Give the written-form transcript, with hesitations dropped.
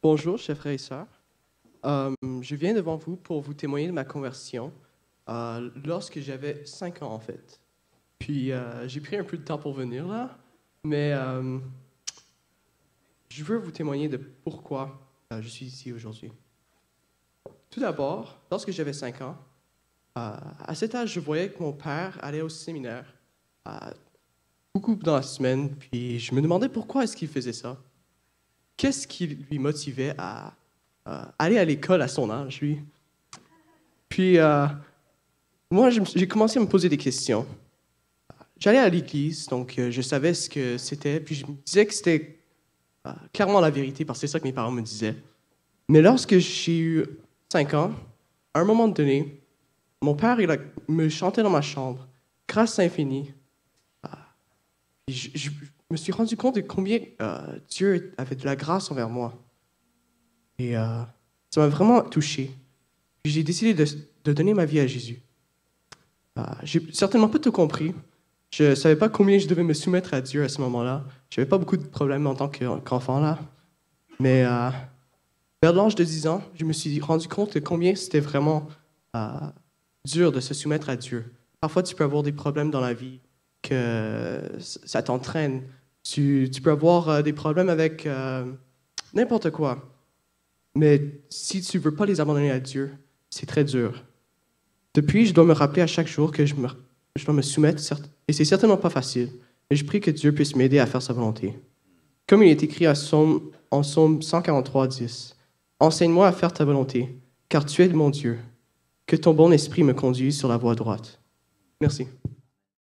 Bonjour, chers frères et sœurs. Je viens devant vous pour vous témoigner de ma conversion lorsque j'avais 5 ans, en fait. Puis, j'ai pris un peu de temps pour venir là, mais je veux vous témoigner de pourquoi je suis ici aujourd'hui. Tout d'abord, lorsque j'avais 5 ans, à cet âge, je voyais que mon père allait au séminaire beaucoup dans la semaine, puis je me demandais pourquoi est-ce qu'il faisait ça. Qu'est-ce qui lui motivait à aller à l'école à son âge, lui? Puis, moi, j'ai commencé à me poser des questions. J'allais à l'église, donc je savais ce que c'était, puis je me disais que c'était clairement la vérité, parce que c'est ça que mes parents me disaient. Mais lorsque j'ai eu 5 ans, à un moment donné, mon père, me chantait dans ma chambre, « Grâce infinie ». Je me suis rendu compte de combien Dieu avait de la grâce envers moi. Et ça m'a vraiment touché. Puis j'ai décidé de donner ma vie à Jésus. J'ai certainement pas tout compris. Je ne savais pas combien je devais me soumettre à Dieu à ce moment-là. Je n'avais pas beaucoup de problèmes en tant qu'enfant là. Mais vers l'âge de 10 ans, je me suis rendu compte de combien c'était vraiment dur de se soumettre à Dieu. Parfois, tu peux avoir des problèmes dans la vie, que ça t'entraîne. Tu peux avoir des problèmes avec n'importe quoi. Mais si tu ne veux pas les abandonner à Dieu, c'est très dur. Depuis, je dois me rappeler à chaque jour que je dois me soumettre, et c'est certainement pas facile, mais je prie que Dieu puisse m'aider à faire sa volonté. Comme il est écrit en Psaume 143, 10, « Enseigne-moi à faire ta volonté, car tu es mon Dieu. Que ton bon esprit me conduise sur la voie droite. » Merci.